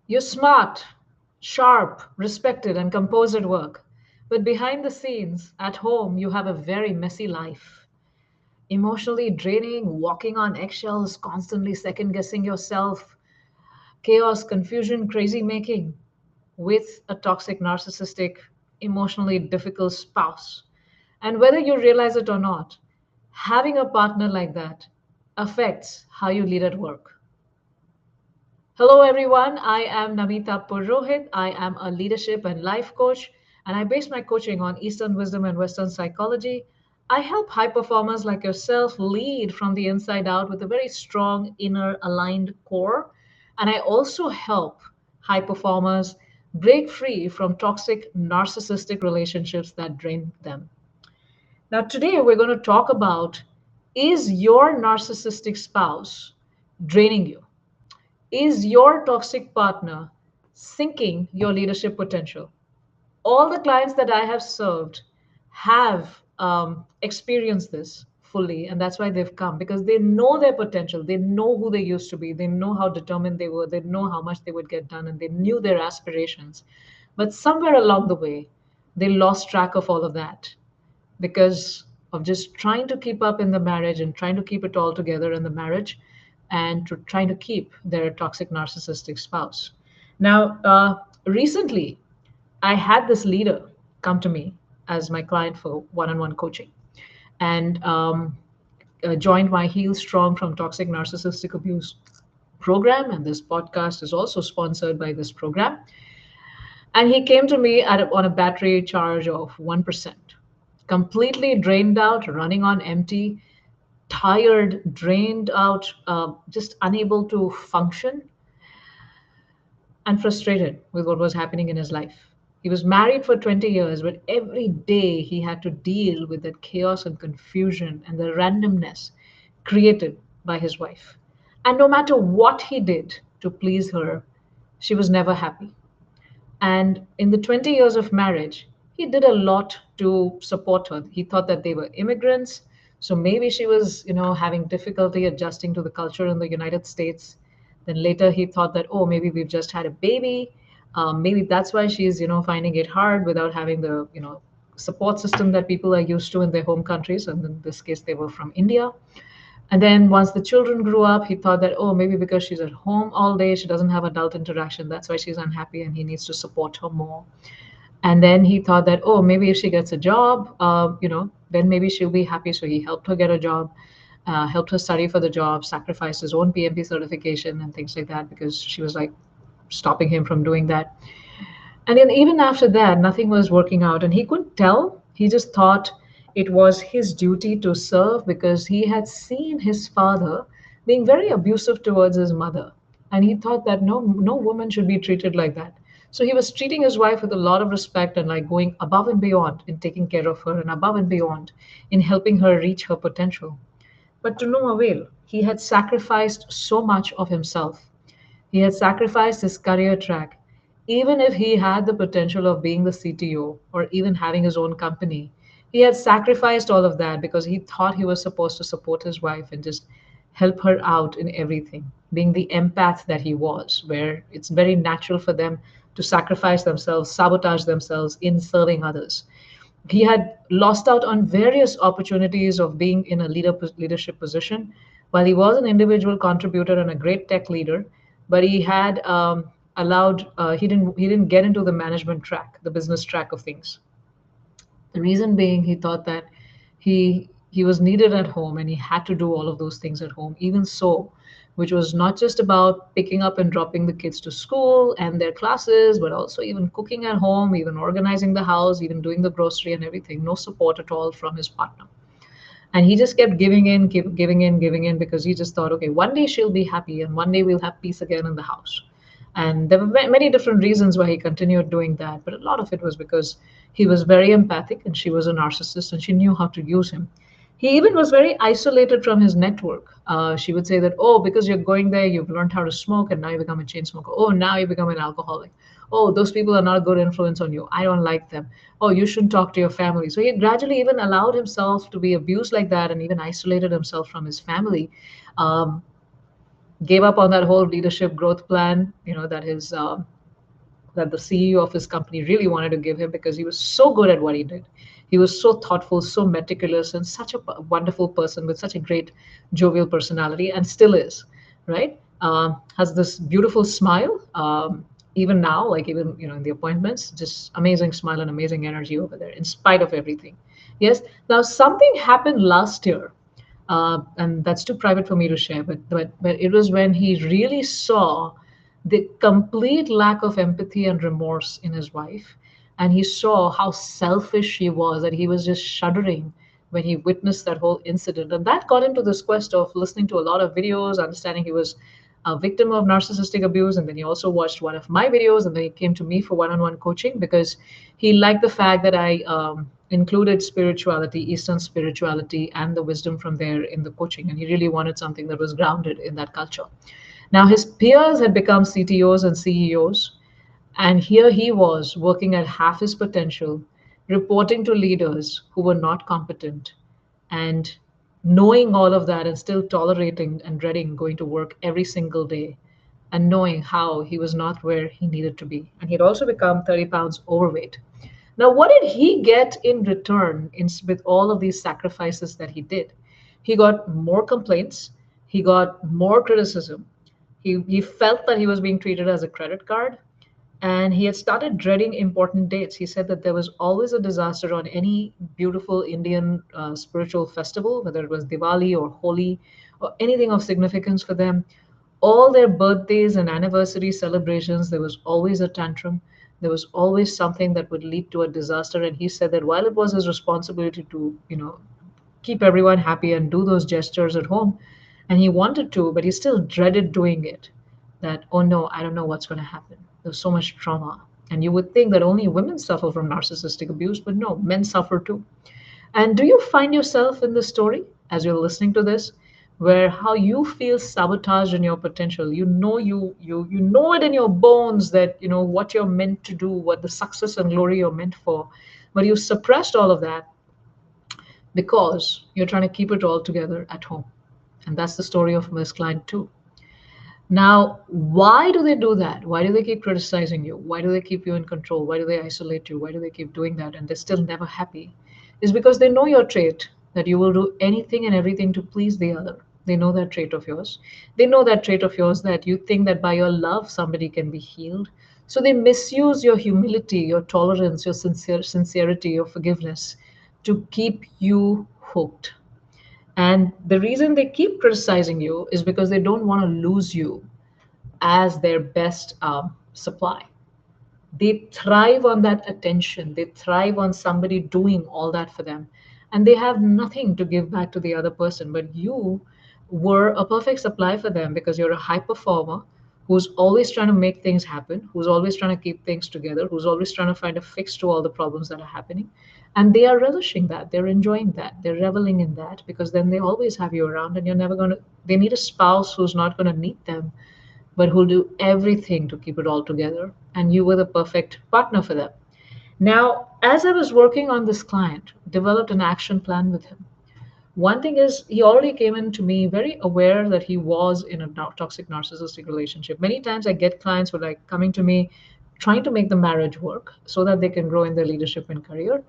You're smart, sharp, respected, and composed at work. But behind the scenes, at home, you have a very messy life. Emotionally draining, walking on eggshells, constantly second guessing yourself, chaos, confusion, crazy making with a toxic, narcissistic, emotionally difficult spouse. And whether you realize it or not, having a partner like that affects how you lead at work. Hello, everyone. I am Namita Purohit. I am a leadership and life coach, and I base my coaching on Eastern wisdom and Western psychology. I help high performers like yourself lead from the inside out with a very strong inner aligned core. And I also help high performers break free from toxic narcissistic relationships that drain them. Now, today we're going to talk about, is your narcissistic spouse draining you? Is your toxic partner sinking your leadership potential? All the clients that I have served have experienced this fully, and that's why they've come, because they know their potential. They know who they used to be. They know how determined they were. They know how much they would get done, and they knew their aspirations. But somewhere along the way, they lost track of all of that because of just trying to keep up in the marriage and trying to keep it all together in the marriage and to trying to keep their toxic narcissistic spouse. Now, recently, I had this leader come to me as my client for one-on-one coaching and joined my Heal Strong from Toxic Narcissistic Abuse program. And this podcast is also sponsored by this program. And he came to me on a battery charge of 1%, completely drained out, running on empty, tired, drained out, just unable to function, and frustrated with what was happening in his life. He was married for 20 years, but every day he had to deal with that chaos and confusion and the randomness created by his wife. And no matter what he did to please her, she was never happy. And in the 20 years of marriage, he did a lot to support her. He thought that they were immigrants. So maybe she was, having difficulty adjusting to the culture in the United States. Then later he thought that, oh, maybe we've just had a baby. Maybe that's why she's, finding it hard without having the, support system that people are used to in their home countries. And in this case, they were from India. And then once the children grew up, he thought that, oh, maybe because she's at home all day, she doesn't have adult interaction. That's why she's unhappy and he needs to support her more. And then he thought that, oh, maybe if she gets a job, then maybe she'll be happy. So he helped her get a job, helped her study for the job, sacrificed his own PMP certification and things like that because she was like stopping him from doing that. And then even after that, nothing was working out. And he couldn't tell. He just thought it was his duty to serve because he had seen his father being very abusive towards his mother. And he thought that no woman should be treated like that. So he was treating his wife with a lot of respect and like going above and beyond in taking care of her and above and beyond in helping her reach her potential. But to no avail. He had sacrificed so much of himself. He had sacrificed his career track. Even if he had the potential of being the CTO or even having his own company, he had sacrificed all of that because he thought he was supposed to support his wife and just help her out in everything, being the empath that he was, where it's very natural for them to sacrifice themselves, sabotage themselves in serving others. He had lost out on various opportunities of being in a leadership position while he was an individual contributor and a great tech leader, but he had allowed he didn't get into the management track, the business track of things. The reason being, he thought that he was needed at home and he had to do all of those things at home. Even so, which was not just about picking up and dropping the kids to school and their classes, but also even cooking at home, even organizing the house, even doing the grocery and everything. No support at all from his partner. And he just kept giving in, keep giving in, giving in because he just thought, okay, one day she'll be happy and one day we'll have peace again in the house. And there were many different reasons why he continued doing that, but a lot of it was because he was very empathic and she was a narcissist and she knew how to use him. He even was very isolated from his network. She would say that, oh, because you're going there, you've learned how to smoke and now you become a chain smoker. Oh, now you become an alcoholic. Oh, those people are not a good influence on you. I don't like them. Oh, you shouldn't talk to your family. So he gradually even allowed himself to be abused like that and even isolated himself from his family. Um, gave up on that whole leadership growth plan, that his that the CEO of his company really wanted to give him because he was so good at what he did. He was so thoughtful, so meticulous, and such a wonderful person with such a great jovial personality, and still is, right? Has this beautiful smile. Even now, like even in the appointments, just amazing smile and amazing energy over there, in spite of everything. Yes. Now something happened last year, and that's too private for me to share. But it was when he really saw the complete lack of empathy and remorse in his wife, and he saw how selfish she was, that he was just shuddering when he witnessed that whole incident, and that got him to this quest of listening to a lot of videos, understanding he was a victim of narcissistic abuse, and then he also watched one of my videos, and then he came to me for one-on-one coaching because he liked the fact that I included spirituality, Eastern spirituality, and the wisdom from there in the coaching, and he really wanted something that was grounded in that culture. Now his peers had become CTOs and CEOs, and here he was working at half his potential, reporting to leaders who were not competent, and knowing all of that and still tolerating and dreading going to work every single day, and knowing how he was not where he needed to be. And he'd also become 30 pounds overweight. Now, what did he get in return with all of these sacrifices that he did? He got more complaints, he got more criticism, he felt that he was being treated as a credit card, and he had started dreading important dates. He said that there was always a disaster on any beautiful Indian spiritual festival, whether it was Diwali or Holi or anything of significance for them. All their birthdays and anniversary celebrations, there was always a tantrum. There was always something that would lead to a disaster. And he said that while it was his responsibility to, keep everyone happy and do those gestures at home, and he wanted to, but he still dreaded doing it. That, oh no, I don't know what's going to happen. There's so much trauma. And you would think that only women suffer from narcissistic abuse, but no, men suffer too. And do you find yourself in the story as you're listening to this, where how you feel sabotaged in your potential? You know it in your bones that what you're meant to do, what the success and glory you're meant for, but you suppressed all of that because you're trying to keep it all together at home. And that's the story of Miss Klein too. Now, why do they do that? Why do they keep criticizing you? Why do they keep you in control? Why do they isolate you? Why do they keep doing that? And they're still never happy. Is because they know your trait, that you will do anything and everything to please the other. They know that trait of yours. They know that trait of yours that you think that by your love somebody can be healed. So they misuse your humility, your tolerance, your sincerity, your forgiveness to keep you hooked. And the reason they keep criticizing you is because they don't want to lose you as their best supply. They thrive on that attention. They thrive on somebody doing all that for them. And they have nothing to give back to the other person. But you were a perfect supply for them because you're a high performer who's always trying to make things happen, who's always trying to keep things together, who's always trying to find a fix to all the problems that are happening. And they are relishing that. They're enjoying that. They're reveling in that because then they always have you around, and you're never going to, they need a spouse who's not going to need them but who'll do everything to keep it all together. And you were the perfect partner for them. Now, as I was working on this client, developed an action plan with him. One thing is, he already came in to me very aware that he was in a toxic narcissistic relationship. Many times I get clients who are like coming to me trying to make the marriage work so that they can grow in their leadership and career.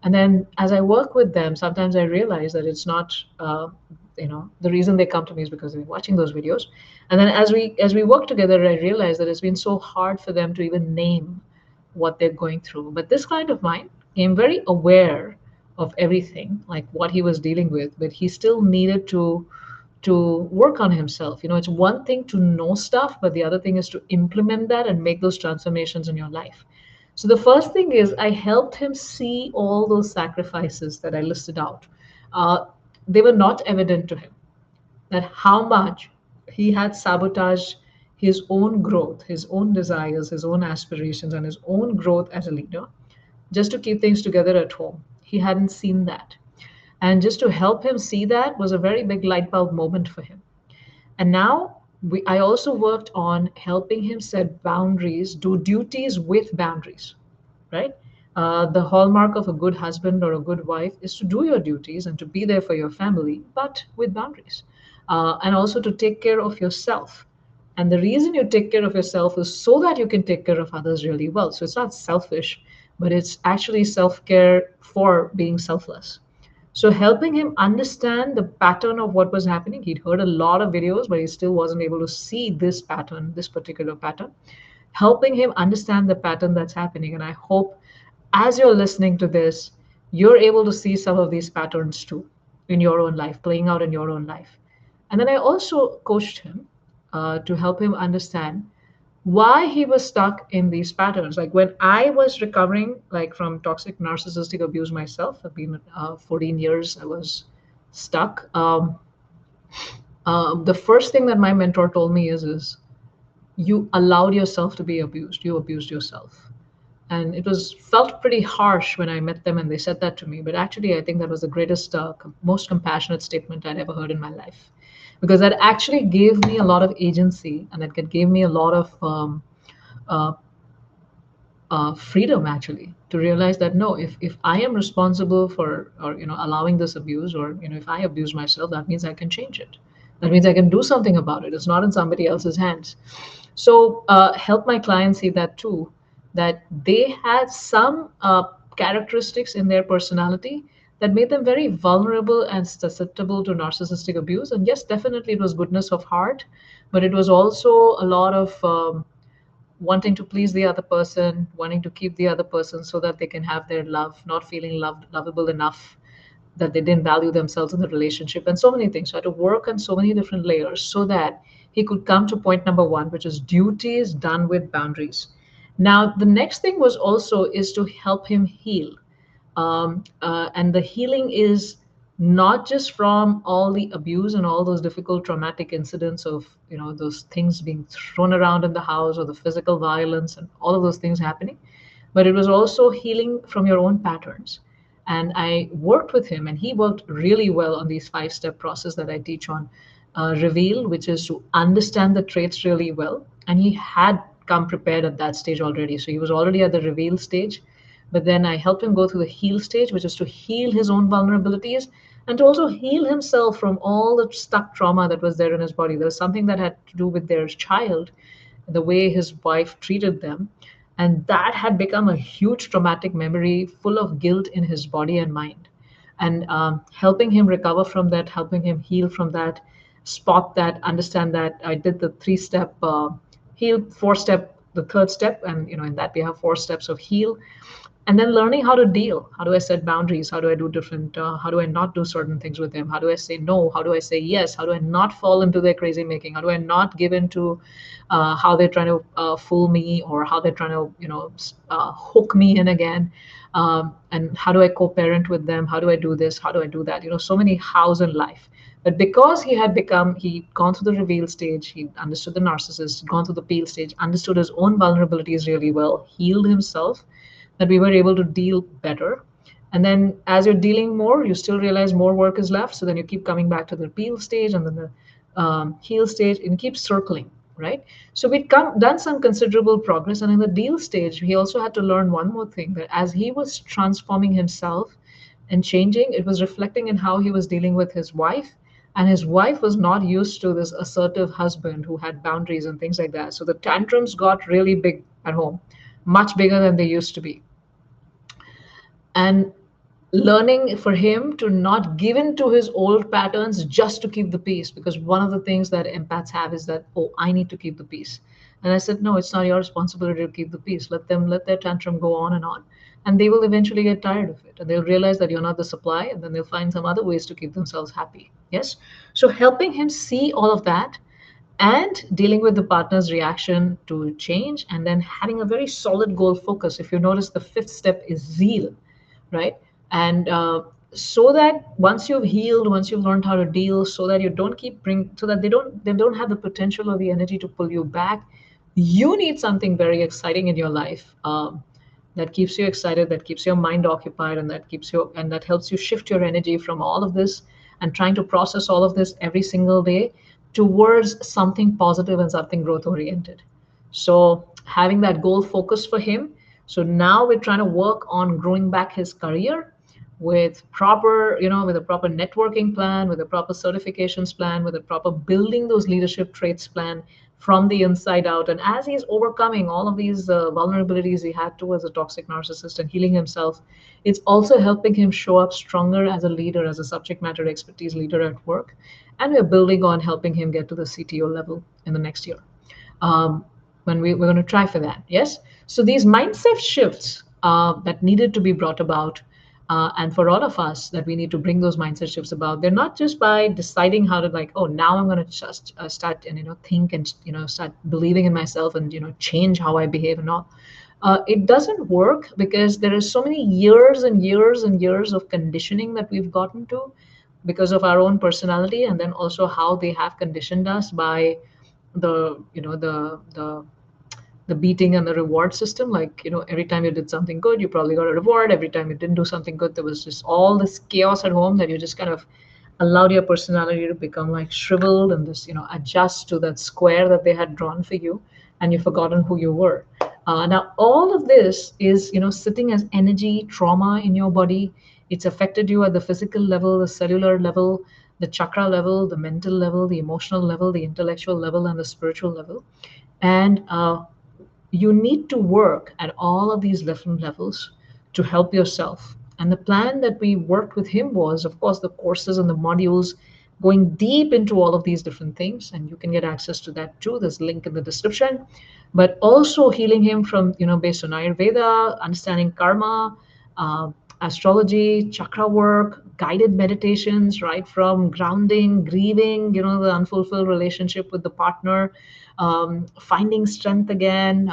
And then as I work with them, sometimes I realize that it's not, the reason they come to me is because they're watching those videos. And then as we work together, I realize that it's been so hard for them to even name what they're going through. But this client of mine came very aware of everything, like what he was dealing with, but he still needed to work on himself. It's one thing to know stuff, but the other thing is to implement that and make those transformations in your life. So the first thing is I helped him see all those sacrifices that I listed out. Uh, they were not evident to him, that how much he had sabotaged his own growth, his own desires, his own aspirations, and his own growth as a leader just to keep things together at home. He hadn't seen that. And just to help him see that was a very big light bulb moment for him. And now I also worked on helping him set boundaries, do duties with boundaries, right? The hallmark of a good husband or a good wife is to do your duties and to be there for your family, but with boundaries. and also to take care of yourself. And the reason you take care of yourself is so that you can take care of others really well. So it's not selfish, but it's actually self care for being selfless. So helping him understand the pattern of what was happening. He'd heard a lot of videos, but he still wasn't able to see this pattern, this particular pattern. Helping him understand the pattern that's happening. And I hope as you're listening to this, you're able to see some of these patterns too in your own life, playing out in your own life. And then I also coached him to help him understand why he was stuck in these patterns. Like when I was recovering, like from toxic narcissistic abuse myself, I've been 14 years, I was stuck. The first thing that my mentor told me is you allowed yourself to be abused. You abused yourself. And it was felt pretty harsh when I met them and they said that to me. But actually, I think that was the greatest, most compassionate statement I'd ever heard in my life, because that actually gave me a lot of agency and it gave me a lot of uh, freedom actually to realize that no, if I am responsible for or allowing this abuse, or if I abuse myself, that means I can change it. That means I can do something about it. It's not in somebody else's hands. So help my clients see that too, that they had some characteristics in their personality that made them very vulnerable and susceptible to narcissistic abuse. And yes, definitely it was goodness of heart, but it was also a lot of wanting to please the other person, wanting to keep the other person so that they can have their love, not feeling loved, lovable enough, that they didn't value themselves in the relationship, and so many things. So I had to work on so many different layers so that he could come to point number one, which is duties done with boundaries. Now, the next thing was also is to help him heal, and the healing is not just from all the abuse and all those difficult traumatic incidents of those things being thrown around in the house or the physical violence and all of those things happening, but it was also healing from your own patterns. And I worked with him and he worked really well on these 5-step process that I teach on reveal, which is to understand the traits really well. And he had come prepared at that stage already, so he was already at the reveal stage. But then I helped him go through the heal stage, which is to heal his own vulnerabilities and to also heal himself from all the stuck trauma that was there in his body. There was something that had to do with their child, the way his wife treated them. And that had become a huge traumatic memory full of guilt in his body and mind. And helping him recover from that, helping him heal from that, spot that, understand that. I did the 3-step heal, 4-step, the third step. And, in that we have 4 steps of heal, and then learning how to deal. How do I set boundaries? How do I do different, how do I not do certain things with them? How do I say no? How do I say yes? How do I not fall into their crazy making? How do I not give in to how they're trying to fool me, or how they're trying to hook me in again? And how do I co-parent with them? How do I do this? How do I do that? So many hows in life. But because he'd gone through the reveal stage, he understood the narcissist, gone through the peel stage, understood his own vulnerabilities really well, healed himself, that we were able to deal better. And then as you're dealing more, you still realize more work is left. So then you keep coming back to the peel stage and then the heal stage, and keep circling, right? So done some considerable progress. And in the deal stage, he also had to learn one more thing, that as he was transforming himself and changing, it was reflecting in how he was dealing with his wife. And his wife was not used to this assertive husband who had boundaries and things like that. So the tantrums got really big at home, much bigger than they used to be. And learning for him to not give in to his old patterns just to keep the peace, because one of the things that empaths have is that, oh, I need to keep the peace. And I said, no, it's not your responsibility to keep the peace. Let their tantrum go on, and they will eventually get tired of it, and they'll realize that you're not the supply, and then they'll find some other ways to keep themselves happy. Yes. So helping him see all of that, and dealing with the partner's reaction to change, and then having a very solid goal focus. If you notice, the 5th step is zeal, right? And so that once you've healed, once you've learned how to deal, so that you don't so that they don't have the potential or the energy to pull you back, you need something very exciting in your life, that keeps you excited, that keeps your mind occupied, and that helps you shift your energy from all of this and trying to process all of this every single day towards something positive and something growth oriented. So having that goal focus for him. So now we're trying to work on growing back his career, with proper, with a proper networking plan, with a proper certifications plan, with a proper building those leadership traits plan from the inside out. And as he's overcoming all of these vulnerabilities he had towards a toxic narcissist and healing himself, it's also helping him show up stronger as a leader, as a subject matter expertise leader at work. And we're building on helping him get to the CTO level in the next year. um, when we're going to try for that. Yes. So these mindset shifts that needed to be brought about, and for all of us that we need to bring those mindset shifts about. They're not just by deciding how to like, oh, now I'm going to just start and think and start believing in myself and change how I behave and all. It doesn't work because there is so many years and years and years of conditioning that we've gotten to because of our own personality, and then also how they have conditioned us by the beating and the reward system. Like, every time you did something good, you probably got a reward. Every time you didn't do something good, there was just all this chaos at home that you just kind of allowed your personality to become like shriveled and this, adjust to that square that they had drawn for you, and you've forgotten who you were. Now, all of this is, sitting as energy trauma in your body. It's affected you at the physical level, the cellular level, the chakra level, the mental level, the emotional level, the intellectual level, and the spiritual level. And you need to work at all of these different levels to help yourself. And the plan that we worked with him was, of course, the courses and the modules going deep into all of these different things. And you can get access to that too. There's a link in the description. But also healing him from, based on Ayurveda, understanding karma, uh, astrology, chakra work, guided meditations, right from grounding, grieving, the unfulfilled relationship with the partner, finding strength again,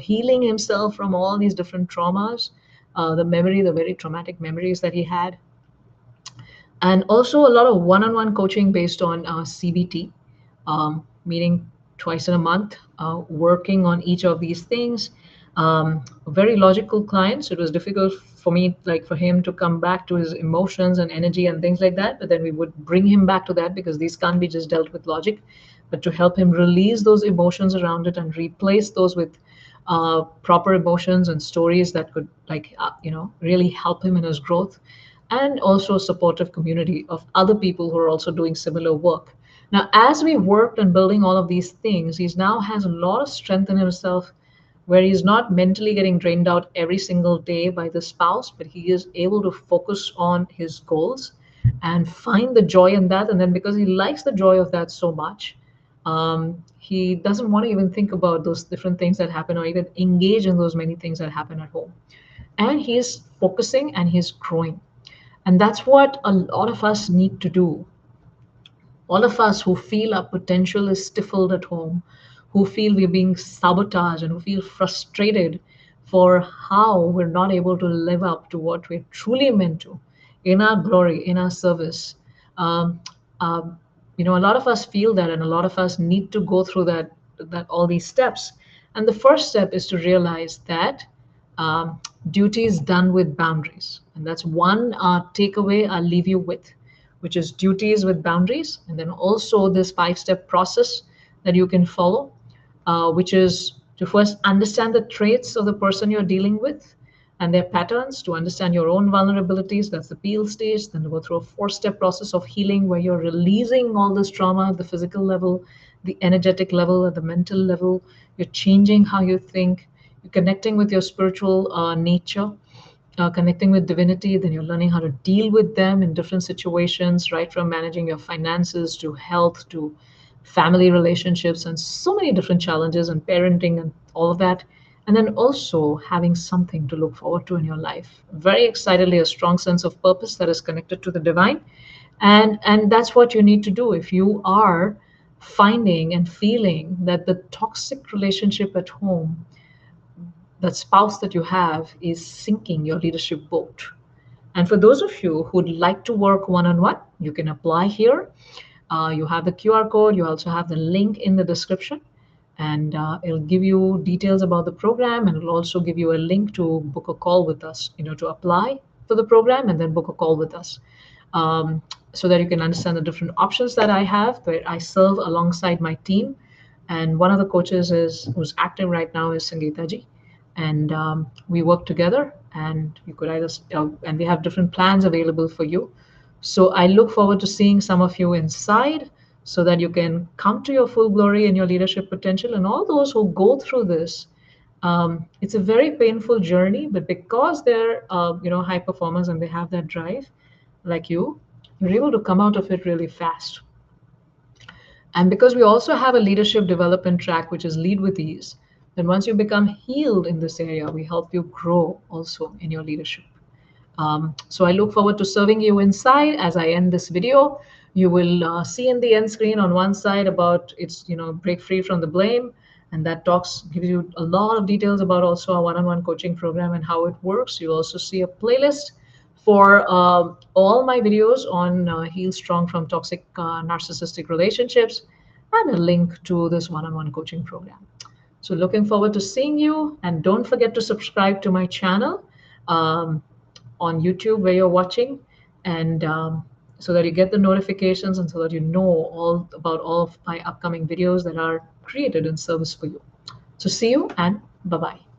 healing himself from all these different traumas, the very traumatic memories that he had, and also a lot of one-on-one coaching based on CBT, meeting twice in a month, working on each of these things. Very logical clients. It was difficult for me, like for him to come back to his emotions and energy and things like that. But then we would bring him back to that because these can't be just dealt with logic, but to help him release those emotions around it and replace those with proper emotions and stories that could like really help him in his growth, and also a supportive community of other people who are also doing similar work. Now, as we worked on building all of these things, he now has a lot of strength in himself where he's not mentally getting drained out every single day by the spouse, but he is able to focus on his goals and find the joy in that. And then because he likes the joy of that so much, he doesn't want to even think about those different things that happen or even engage in those many things that happen at home. And he's focusing and he's growing. And that's what a lot of us need to do. All of us who feel our potential is stifled at home, who feel we're being sabotaged, and who feel frustrated for how we're not able to live up to what we're truly meant to in our glory, in our service. Um, um, a lot of us feel that, and a lot of us need to go through that all these steps. And the first step is to realize that duty is done with boundaries. And that's one takeaway I'll leave you with, which is duties with boundaries. And then also this 5-step process that you can follow, which is to first understand the traits of the person you're dealing with and their patterns, to understand your own vulnerabilities. That's the peel stage. Then go through a 4-step process of healing where you're releasing all this trauma at the physical level, the energetic level, at the mental level. You're changing how you think. You're connecting with your spiritual nature, connecting with divinity. Then you're learning how to deal with them in different situations, right from managing your finances to health to family relationships and so many different challenges and parenting and all of that. And then also having something to look forward to in your life. Very excitedly, a strong sense of purpose that is connected to the divine. And that's what you need to do if you are finding and feeling that the toxic relationship at home, that spouse that you have, is sinking your leadership boat. And for those of you who'd like to work one-on-one, you can apply here. You have the QR code. You also have the link in the description. And it'll give you details about the program, and it'll also give you a link to book a call with us, to apply for the program and then book a call with us, so that you can understand the different options that I have, where I serve alongside my team. And one of the coaches who's active right now is Sangeeta ji. and we work together, and you could either and we have different plans available for you. So I look forward to seeing some of you inside, so that you can come to your full glory and your leadership potential. And all those who go through this, it's a very painful journey, but because they're high performers and they have that drive like you're able to come out of it really fast. And because we also have a leadership development track, which is Lead with Ease, then once you become healed in this area, we help you grow also in your leadership. So I look forward to serving you inside. As I end this video, you will see in the end screen on one side about it's, break free from the blame. And that gives you a lot of details about also our one-on-one coaching program and how it works. You'll also see a playlist for all my videos on Heal Strong from Toxic Narcissistic Relationships, and a link to this one-on-one coaching program. So looking forward to seeing you. And don't forget to subscribe to my channel on YouTube where you're watching, and so that you get the notifications and so that you know all about all of my upcoming videos that are created in service for you. So see you, and bye-bye.